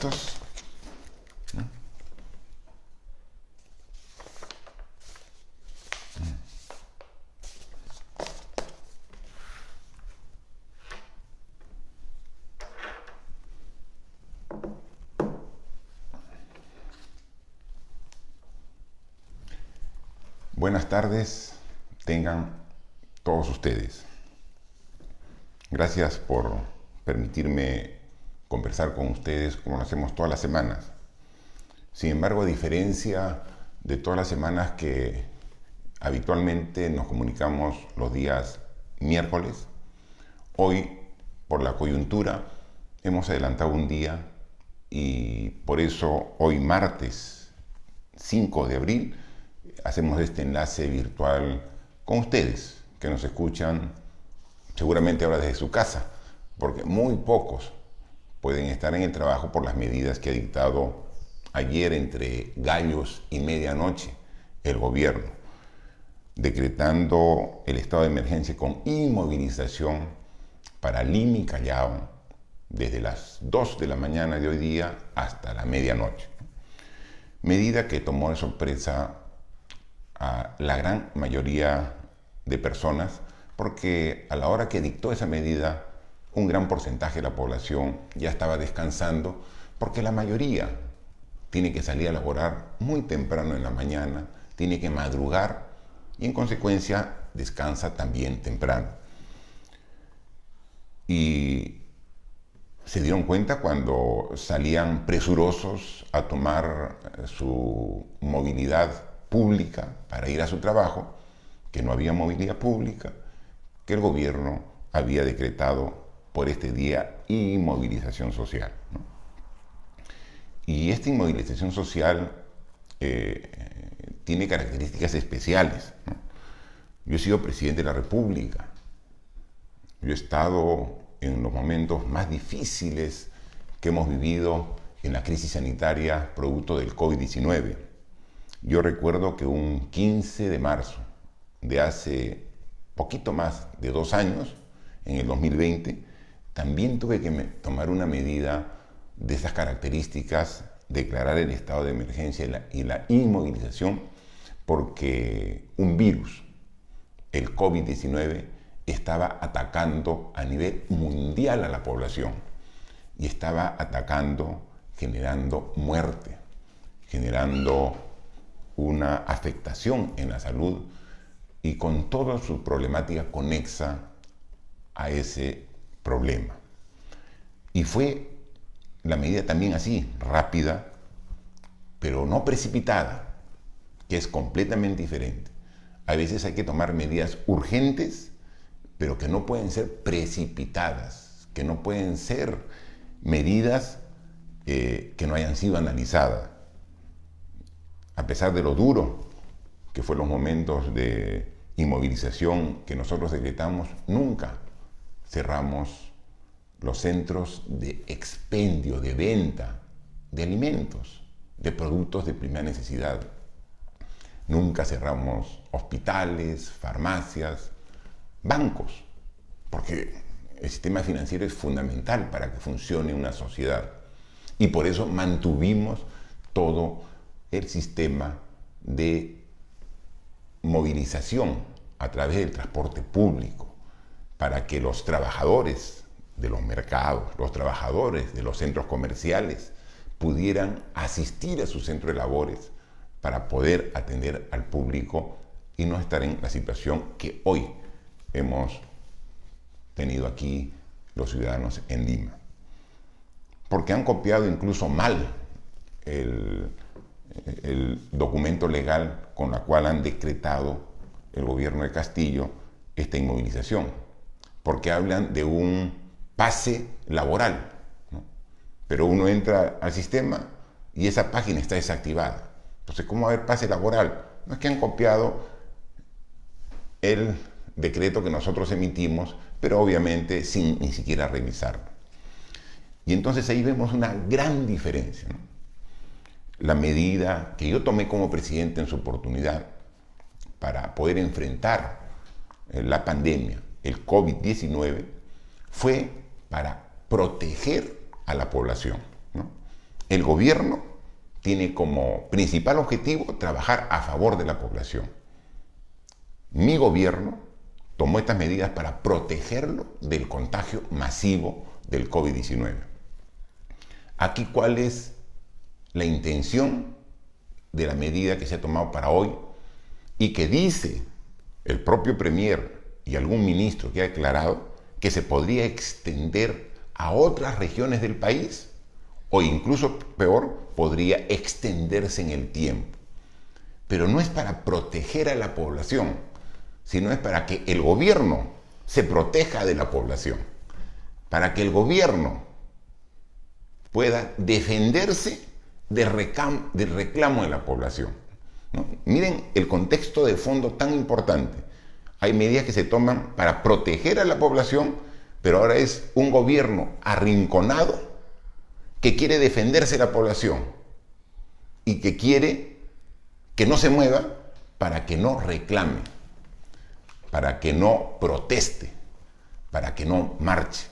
listos? Buenas tardes, tengan todos ustedes. Gracias por permitirme conversar con ustedes como lo hacemos todas las semanas. Sin embargo, a diferencia de todas las semanas que habitualmente nos comunicamos los días miércoles, hoy, por la coyuntura, hemos adelantado un día y por eso hoy martes 5 de abril hacemos este enlace virtual con ustedes que nos escuchan seguramente ahora desde su casa, porque muy pocos pueden estar en el trabajo por las medidas que ha dictado ayer entre gallos y medianoche el gobierno, decretando el estado de emergencia con inmovilización para Lima y Callao desde las 2 de la mañana de hoy día hasta la medianoche. Medida que tomó de sorpresa a la gran mayoría de personas, porque a la hora que dictó esa medida, un gran porcentaje de la población ya estaba descansando, porque la mayoría tiene que salir a laborar muy temprano en la mañana, tiene que madrugar y en consecuencia descansa también temprano. Y se dieron cuenta cuando salían presurosos a tomar su movilidad pública para ir a su trabajo, que no había movilidad pública, que el gobierno había decretado por este día inmovilización social, ¿no? Y esta inmovilización social tiene características especiales, ¿no? Yo he sido presidente de la República, yo he estado en los momentos más difíciles que hemos vivido en la crisis sanitaria producto del COVID-19. Yo recuerdo que un 15 de marzo de hace poquito más de 2 años, en el 2020, también tuve que tomar una medida de esas características, declarar el estado de emergencia y la inmovilización, porque un virus, el COVID-19, estaba atacando a nivel mundial a la población y estaba atacando, generando muerte, generando una afectación en la salud y con toda su problemática conexa a ese problema. Y fue la medida también así, rápida, pero no precipitada, que es completamente diferente. A veces hay que tomar medidas urgentes, pero que no pueden ser precipitadas, que no pueden ser medidas que no hayan sido analizadas. A pesar de lo duro que fueron los momentos de inmovilización que nosotros decretamos, nunca cerramos los centros de expendio, de venta de alimentos, de productos de primera necesidad. Nunca cerramos hospitales, farmacias, bancos, porque el sistema financiero es fundamental para que funcione una sociedad. Y por eso mantuvimos todo el sistema de movilización a través del transporte público, para que los trabajadores de los mercados, los trabajadores de los centros comerciales pudieran asistir a su centro de labores para poder atender al público y no estar en la situación que hoy hemos tenido aquí los ciudadanos en Lima. Porque han copiado incluso mal el documento legal con la cual han decretado el gobierno de Castillo esta inmovilización, porque hablan de un pase laboral, ¿no? Pero uno entra al sistema y esa página está desactivada. Entonces, ¿cómo va a haber pase laboral? No es que han copiado el decreto que nosotros emitimos, pero obviamente sin ni siquiera revisarlo. Y entonces ahí vemos una gran diferencia, ¿no? La medida que yo tomé como presidente en su oportunidad para poder enfrentar la pandemia, el COVID-19, fue para proteger a la población, ¿no? el gobierno tiene como principal objetivo trabajar a favor de la población. Mi gobierno tomó estas medidas para protegerlo del contagio masivo del COVID-19. Aquí, ¿cuál es la intención de la medida que se ha tomado para hoy y que dice el propio Premier y algún ministro que ha declarado que se podría extender a otras regiones del país o incluso peor, podría extenderse en el tiempo? Pero no es para proteger a la población, sino es para que el gobierno se proteja de la población, para que el gobierno pueda defenderse del reclamo de la población, ¿no? Miren el contexto de fondo tan importante. Hay medidas que se toman para proteger a la población, pero ahora es un gobierno arrinconado que quiere defenderse de la población y que quiere que no se mueva para que no reclame, para que no proteste, para que no marche,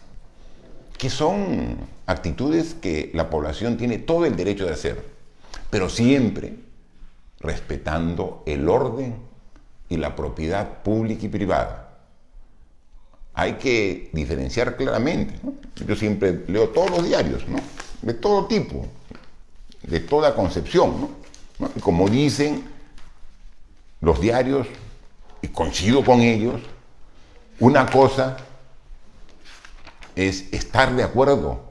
que son actitudes que la población tiene todo el derecho de hacer, pero siempre respetando el orden y la propiedad pública y privada. Hay que diferenciar claramente, ¿no? Yo siempre leo todos los diarios, ¿no? De todo tipo, de toda concepción, ¿no? Y como dicen los diarios, y coincido con ellos, una cosa es estar de acuerdo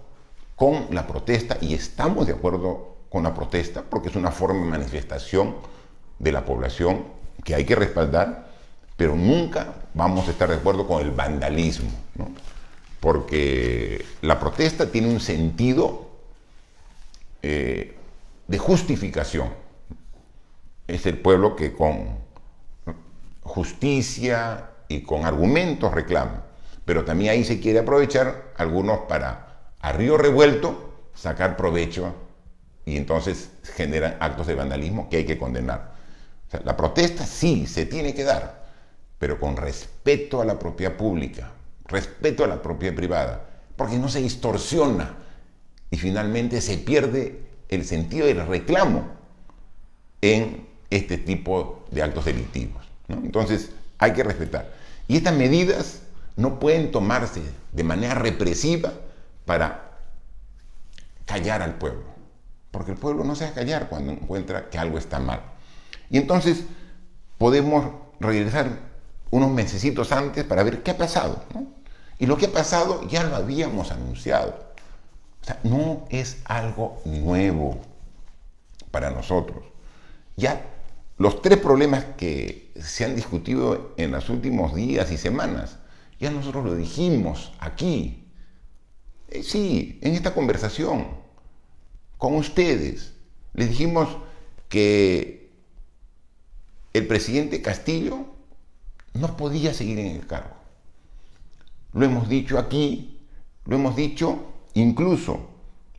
con la protesta, y estamos de acuerdo con la protesta porque es una forma de manifestación de la población que hay que respaldar, pero nunca vamos a estar de acuerdo con el vandalismo, ¿no? Porque la protesta tiene un sentido de justificación. Es el pueblo que con justicia y con argumentos reclama, pero también ahí se quiere aprovechar algunos para, a río revuelto, sacar provecho, y entonces generan actos de vandalismo que hay que condenar. O sea, la protesta sí se tiene que dar, pero con respeto a la propiedad pública, respeto a la propiedad privada, porque no se distorsiona y finalmente se pierde el sentido del reclamo en este tipo de actos delictivos, ¿no? Entonces hay que respetar. Y estas medidas no pueden tomarse de manera represiva para callar al pueblo, porque el pueblo no se va a callar cuando encuentra que algo está mal. Y entonces podemos regresar unos mesecitos antes para ver qué ha pasado, ¿no? Y lo que ha pasado ya lo habíamos anunciado. O sea, no es algo nuevo para nosotros. Ya los tres problemas que se han discutido en los últimos días y semanas, ya nosotros lo dijimos aquí. Sí, en esta conversación con ustedes. Les dijimos que el presidente Castillo no podía seguir en el cargo. Lo hemos dicho aquí, lo hemos dicho incluso,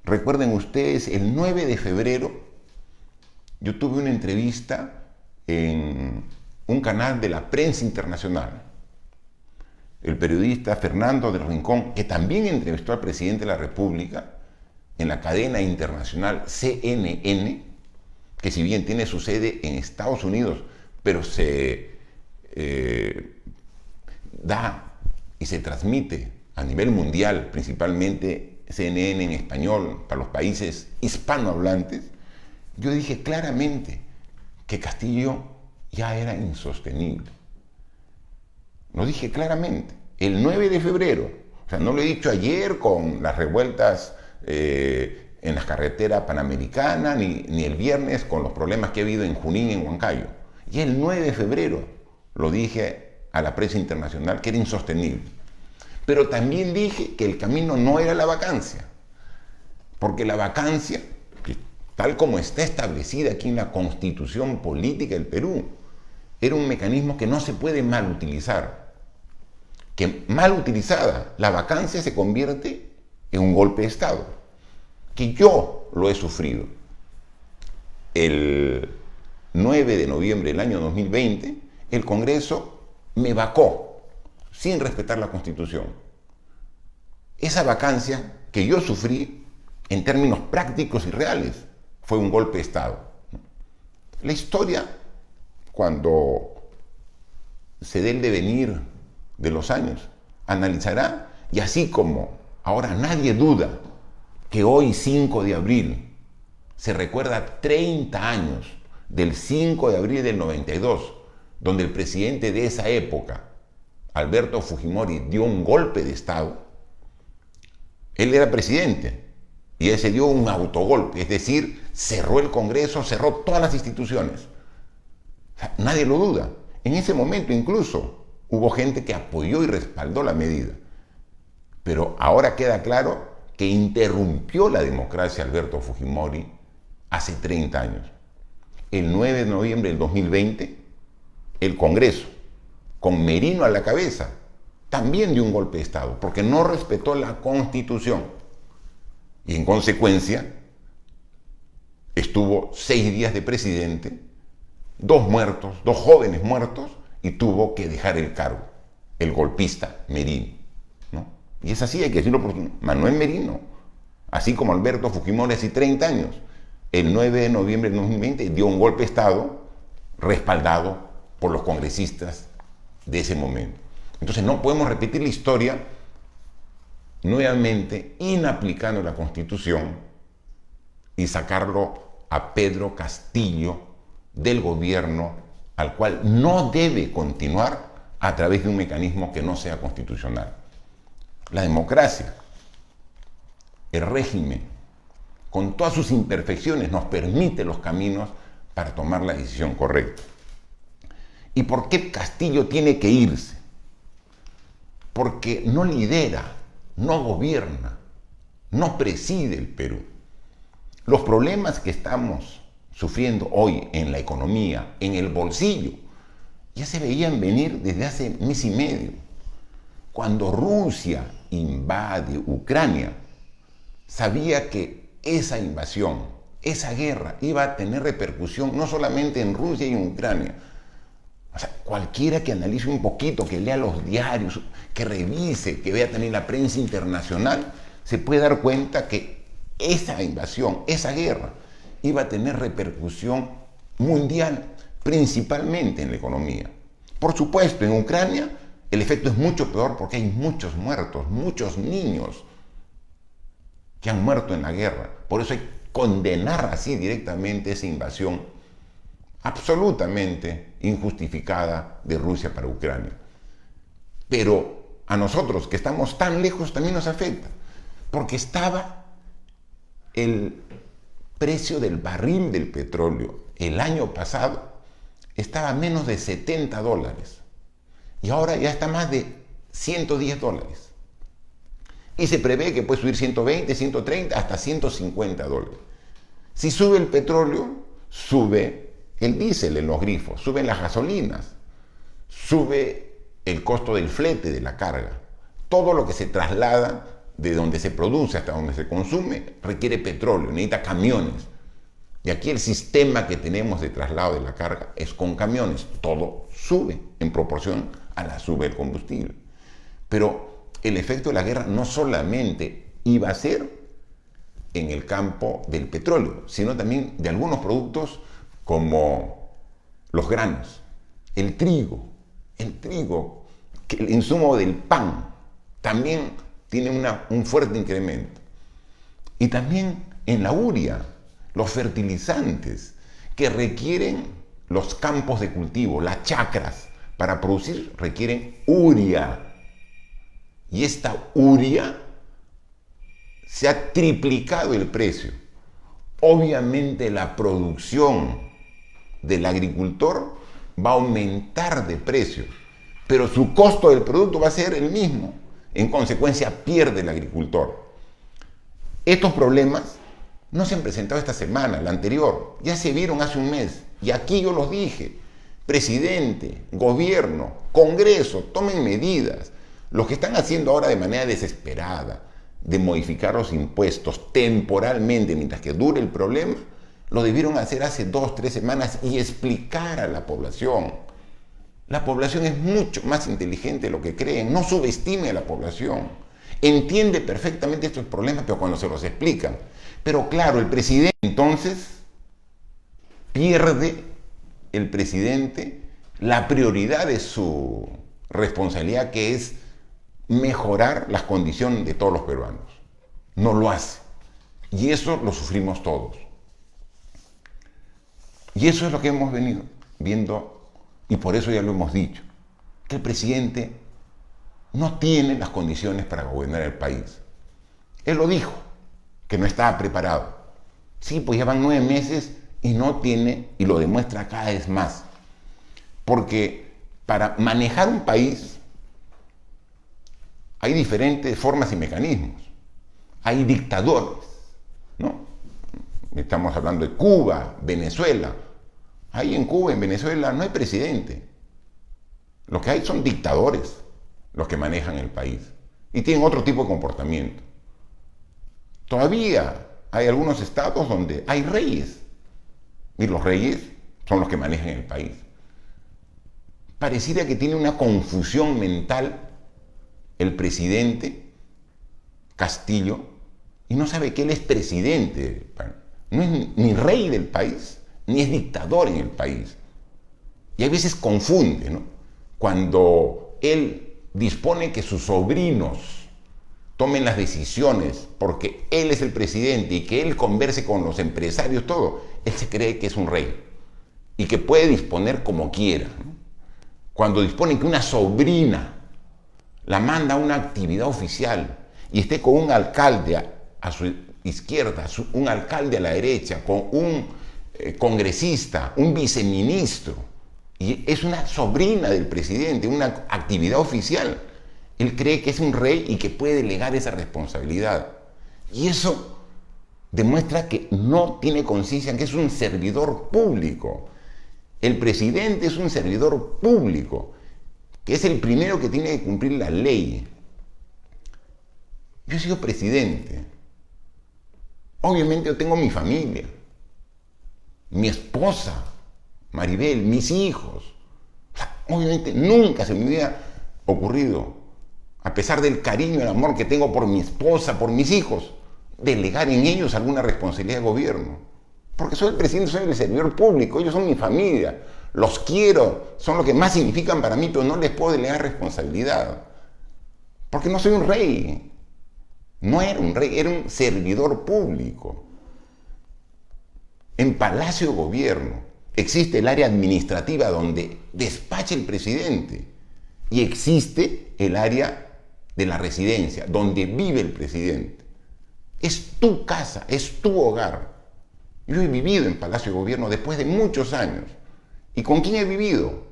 recuerden ustedes, el 9 de febrero yo tuve una entrevista en un canal de la prensa internacional. El periodista Fernando del Rincón, que también entrevistó al presidente de la República en la cadena internacional CNN, que si bien tiene su sede en Estados Unidos, pero se da y se transmite a nivel mundial, principalmente CNN en español para los países hispanohablantes, yo dije claramente que Castillo ya era insostenible. Lo dije claramente, el 9 de febrero. O sea, no lo he dicho ayer con las revueltas en las carreteras panamericanas, ni el viernes con los problemas que ha habido en Junín, en Huancayo. Y el 9 de febrero lo dije a la prensa internacional que era insostenible. Pero también dije que el camino no era la vacancia, porque la vacancia, que tal como está establecida aquí en la Constitución Política del Perú, era un mecanismo que no se puede mal utilizar. Que mal utilizada, la vacancia se convierte en un golpe de Estado, que yo lo he sufrido. El 9 de noviembre del año 2020, el Congreso me vacó sin respetar la Constitución. Esa vacancia que yo sufrí en términos prácticos y reales, fue un golpe de Estado. La historia, cuando se dé el devenir de los años, analizará, y así como ahora nadie duda que hoy 5 de abril se recuerda 30 años del 5 de abril del 92, donde el presidente de esa época, Alberto Fujimori, dio un golpe de Estado. Él era presidente y él se dio un autogolpe, es decir, cerró el Congreso, cerró todas las instituciones. O sea, nadie lo duda. En ese momento incluso hubo gente que apoyó y respaldó la medida. Pero ahora queda claro que interrumpió la democracia Alberto Fujimori hace 30 años. El 9 de noviembre del 2020, el Congreso, con Merino a la cabeza, también dio un golpe de Estado, porque no respetó la Constitución. Y en consecuencia, estuvo 6 días de presidente, 2 muertos, 2 jóvenes muertos, y tuvo que dejar el cargo, el golpista Merino, ¿no? Y es así, hay que decirlo por Manuel Merino, así como Alberto Fujimori hace 30 años, el 9 de noviembre de 2020 dio un golpe de Estado respaldado por los congresistas de ese momento. Entonces no podemos repetir la historia nuevamente inaplicando la Constitución y sacarlo a Pedro Castillo del gobierno, al cual no debe continuar a través de un mecanismo que no sea constitucional. La democracia, el régimen, con todas sus imperfecciones, nos permite los caminos para tomar la decisión correcta. ¿Y por qué Castillo tiene que irse? Porque no lidera, no gobierna, no preside el Perú. Los problemas que estamos sufriendo hoy en la economía, en el bolsillo, ya se veían venir desde hace mes y medio. Cuando Rusia invade Ucrania, sabía que esa invasión, esa guerra, iba a tener repercusión no solamente en Rusia y en Ucrania. O sea, cualquiera que analice un poquito, que lea los diarios, que revise, que vea también la prensa internacional, se puede dar cuenta que esa invasión, esa guerra, iba a tener repercusión mundial, principalmente en la economía. Por supuesto, en Ucrania el efecto es mucho peor porque hay muchos muertos, muchos niños que han muerto en la guerra. Por eso hay que condenar así directamente esa invasión absolutamente injustificada de Rusia para Ucrania. Pero a nosotros que estamos tan lejos también nos afecta, porque estaba el precio del barril del petróleo el año pasado, estaba a menos de $70 y ahora ya está más de $110. Y se prevé que puede subir 120, 130, hasta $150. Si sube el petróleo, sube el diésel en los grifos, suben las gasolinas, sube el costo del flete de la carga. Todo lo que se traslada de donde se produce hasta donde se consume requiere petróleo, necesita camiones. Y aquí el sistema que tenemos de traslado de la carga es con camiones. Todo sube en proporción a la suba del combustible. Pero el efecto de la guerra no solamente iba a ser en el campo del petróleo, sino también de algunos productos como los granos, el trigo, que el insumo del pan también tiene un fuerte incremento. Y también en la urea, los fertilizantes que requieren los campos de cultivo, las chacras, para producir requieren urea. Y esta urea se ha triplicado el precio. Obviamente la producción del agricultor va a aumentar de precio, pero su costo del producto va a ser el mismo. En consecuencia, pierde el agricultor. Estos problemas no se han presentado esta semana, la anterior, ya se vieron hace un mes. Y aquí yo los dije, presidente, gobierno, Congreso, tomen medidas. Los que están haciendo ahora de manera desesperada de modificar los impuestos temporalmente mientras que dure el problema, lo debieron hacer hace 2 o 3 semanas y explicar a la población. La población es mucho más inteligente de lo que creen. No subestime a la población. entiende perfectamente estos problemas, pero cuando se los explican. Pero claro, el presidente entonces pierde el presidente la prioridad de su responsabilidad, que es mejorar las condiciones de todos los peruanos. No lo hace. Y eso lo sufrimos todos. Y eso es lo que hemos venido viendo, y por eso ya lo hemos dicho, que el presidente no tiene las condiciones para gobernar el país. Él lo dijo, que no estaba preparado. Sí, pues ya van 9 meses y no tiene, y lo demuestra cada vez más. Porque para manejar un país hay diferentes formas y mecanismos. Hay dictadores, ¿no? Estamos hablando de Cuba, Venezuela. Ahí en Cuba, en Venezuela, no hay presidente. Lo que hay son dictadores los que manejan el país. Y tienen otro tipo de comportamiento. Todavía hay algunos estados donde hay reyes. Y los reyes son los que manejan el país. Pareciera que tiene una confusión mental el presidente Castillo y no sabe que él es presidente. No es ni rey del país, ni es dictador en el país. Y a veces confunde, ¿no? Cuando él dispone que sus sobrinos tomen las decisiones porque él es el presidente y que él converse con los empresarios, todo, él se cree que es un rey y que puede disponer como quiera, ¿no? Cuando dispone que una sobrina la manda a una actividad oficial y esté con un alcalde a su izquierda, un alcalde a la derecha, con un congresista, un viceministro, y es una sobrina del presidente, una actividad oficial, él cree que es un rey y que puede delegar esa responsabilidad. Y eso demuestra que no tiene conciencia, que es un servidor público. El presidente es un servidor público, que es el primero que tiene que cumplir la ley. Yo he sido presidente. Obviamente yo tengo mi familia, mi esposa, Maribel, mis hijos. O sea, obviamente nunca se me hubiera ocurrido, a pesar del cariño y el amor que tengo por mi esposa, por mis hijos, delegar en ellos alguna responsabilidad de gobierno. Porque soy el presidente, soy el servidor público, ellos son mi familia, los quiero, son lo que más significan para mí, pero no les puedo delegar responsabilidad. Porque no soy un rey. No era un rey, era un servidor público. En Palacio de Gobierno existe el área administrativa donde despacha el presidente y existe el área de la residencia donde vive el presidente. Es tu casa, es tu hogar. Yo he vivido en Palacio de Gobierno después de muchos años. ¿Y con quién he vivido?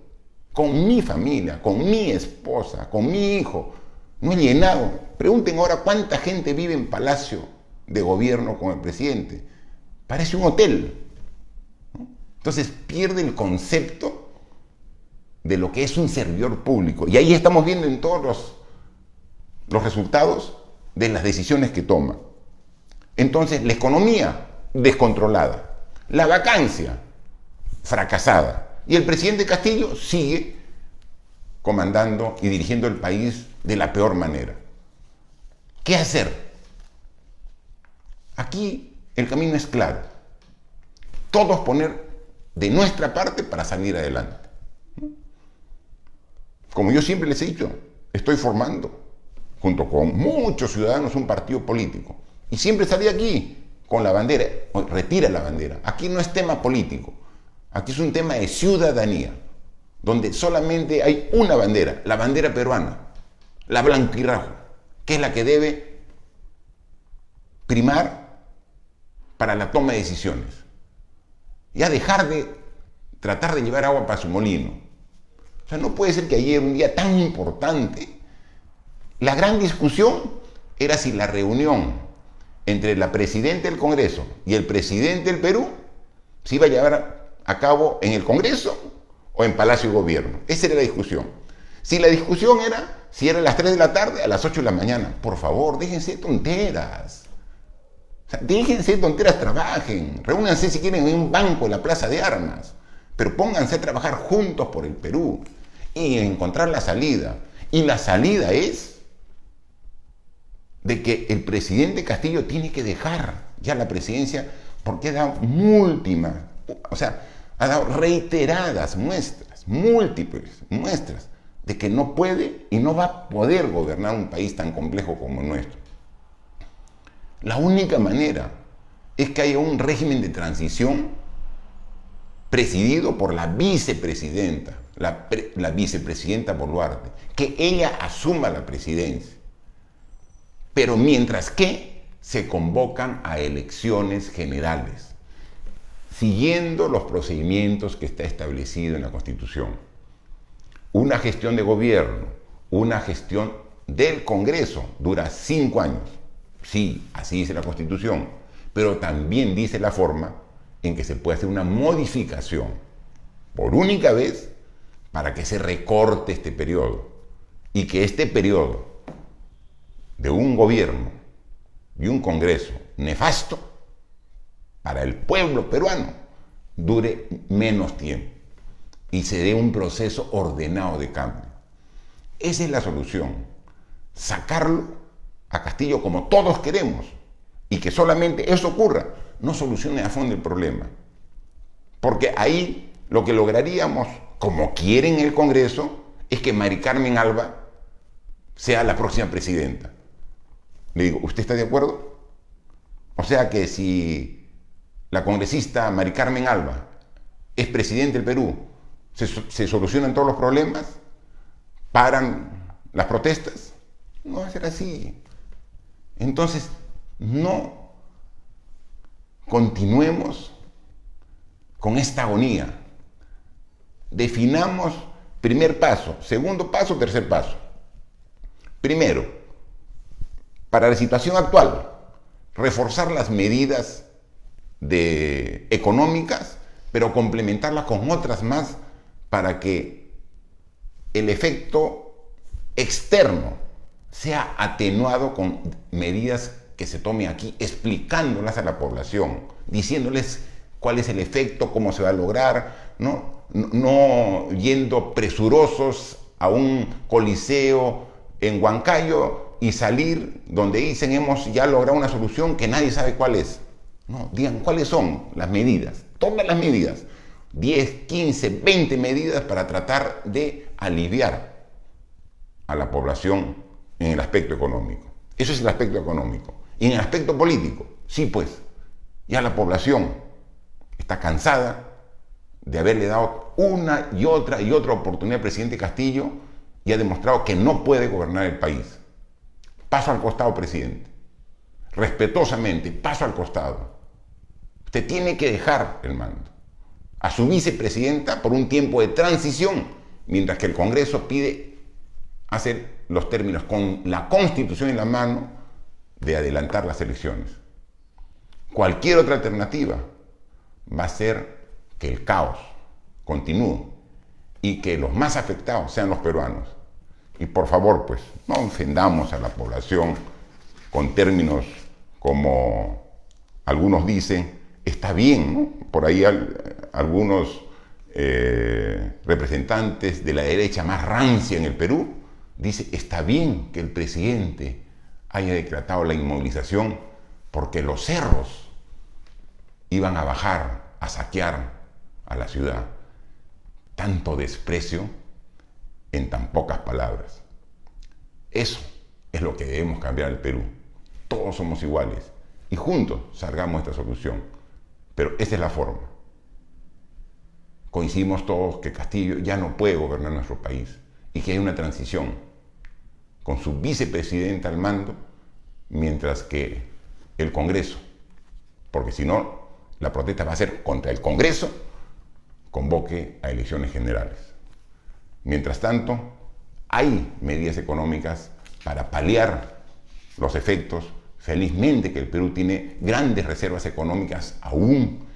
Con mi familia, con mi esposa, con mi hijo. No he llenado. Pregunten ahora cuánta gente vive en Palacio de Gobierno con el presidente. Parece un hotel, ¿no? Entonces pierde el concepto de lo que es un servidor público. Y ahí estamos viendo en todos los resultados de las decisiones que toma. Entonces, la economía descontrolada, la vacancia fracasada, y el presidente Castillo sigue comandando y dirigiendo el país de la peor manera. ¿Qué hacer? Aquí el camino es claro. Todos poner de nuestra parte para salir adelante. Como yo siempre les he dicho, estoy formando, junto con muchos ciudadanos, un partido político. Y siempre salí aquí con la bandera, retira la bandera. Aquí no es tema político, aquí es un tema de ciudadanía, donde solamente hay una bandera, la bandera peruana, la blanquirroja, que es la que debe primar para la toma de decisiones. Ya dejar de tratar de llevar agua para su molino. O sea, no puede ser que ayer, un día tan importante, la gran discusión era si la reunión entre la presidenta del Congreso y el presidente del Perú se iba a llevar a cabo en el Congreso o en Palacio de Gobierno. Esa era la discusión. Si la discusión era si era a las 3 de la tarde, a las 8 de la mañana. Por favor, déjense de tonteras. O sea, déjense de tonteras, trabajen. Reúnanse si quieren en un banco en la Plaza de Armas. Pero pónganse a trabajar juntos por el Perú y encontrar la salida. Y la salida es de que el presidente Castillo tiene que dejar ya la presidencia porque ha dado ha dado reiteradas muestras, múltiples muestras de que no puede y no va a poder gobernar un país tan complejo como el nuestro. La única manera es que haya un régimen de transición presidido por la vicepresidenta, la vicepresidenta Boluarte, que ella asuma la presidencia. Pero mientras que se convocan a elecciones generales, siguiendo los procedimientos que está establecido en la Constitución. Una gestión de gobierno, una gestión del Congreso dura 5 años. Sí, así dice la Constitución, pero también dice la forma en que se puede hacer una modificación por única vez para que se recorte este periodo y que este periodo de un gobierno y un Congreso nefasto para el pueblo peruano dure menos tiempo y se dé un proceso ordenado de cambio. Esa es la solución. Sacarlo a Castillo como todos queremos y que solamente eso ocurra no solucione a fondo el problema. Porque ahí lo que lograríamos, como quieren el Congreso, es que Mari Carmen Alba sea la próxima presidenta. Le digo, ¿usted está de acuerdo? O sea que si la congresista Mari Carmen Alba es presidente del Perú, ¿se solucionan todos los problemas? ¿Paran las protestas? No va a ser así. Entonces, no continuemos con esta agonía. Definamos primer paso, segundo paso, tercer paso. Primero, para la situación actual, reforzar las medidas económicas, pero complementarlas con otras más para que el efecto externo sea atenuado con medidas que se tome aquí, explicándolas a la población, diciéndoles cuál es el efecto, cómo se va a lograr, no yendo presurosos a un coliseo en Huancayo y salir donde dicen hemos ya logrado una solución que nadie sabe cuál es. No, digan cuáles son las medidas, todas las medidas, 10, 15, 20 medidas para tratar de aliviar a la población en el aspecto económico. Eso es el aspecto económico. Y en el aspecto político, sí pues, ya la población está cansada de haberle dado una y otra oportunidad al presidente Castillo y ha demostrado que no puede gobernar el país. Paso al costado, presidente. Respetuosamente, paso al costado. Usted tiene que dejar el mando a su vicepresidenta por un tiempo de transición, mientras que el Congreso pide hacer los términos con la Constitución en la mano de adelantar las elecciones. Cualquier otra alternativa va a ser que el caos continúe y que los más afectados sean los peruanos. Y por favor, pues, no ofendamos a la población con términos como algunos dicen, está bien, ¿no? Por ahí algunos representantes de la derecha más rancia en el Perú dicen, está bien que el presidente haya decretado la inmovilización porque los cerros iban a bajar, a saquear a la ciudad. Tanto desprecio en tan pocas palabras. Eso es lo que debemos cambiar el Perú. Todos somos iguales y juntos salgamos esta solución. Pero esa es la forma. Coincidimos todos que Castillo ya no puede gobernar nuestro país y que hay una transición con su vicepresidenta al mando, mientras que el Congreso, porque si no, la protesta va a ser contra el Congreso, convoque a elecciones generales. Mientras tanto, hay medidas económicas para paliar los efectos. Felizmente que el Perú tiene grandes reservas económicas aún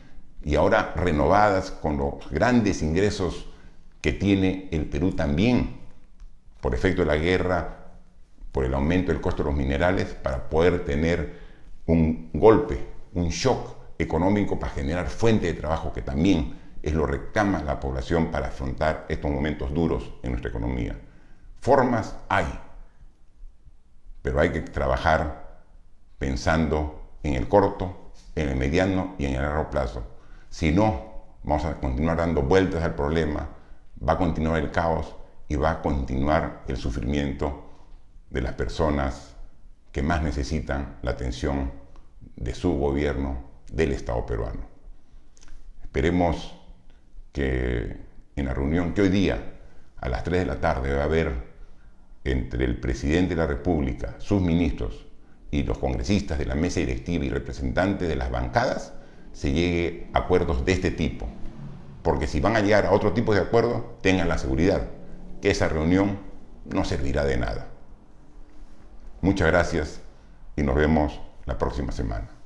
y ahora renovadas con los grandes ingresos que tiene el Perú también por efecto de la guerra, por el aumento del costo de los minerales, para poder tener un golpe, un shock económico para generar fuente de trabajo que también es lo que reclama la población para afrontar estos momentos duros en nuestra economía. Formas hay, pero hay que trabajar pensando en el corto, en el mediano y en el largo plazo. Si no, vamos a continuar dando vueltas al problema, va a continuar el caos y va a continuar el sufrimiento de las personas que más necesitan la atención de su gobierno, del Estado peruano. Esperemos que en la reunión que hoy día a las 3 de la tarde va a haber entre el presidente de la República, sus ministros y los congresistas de la mesa directiva y representantes de las bancadas, se llegue a acuerdos de este tipo. Porque si van a llegar a otro tipo de acuerdo, tengan la seguridad que esa reunión no servirá de nada. Muchas gracias y nos vemos la próxima semana.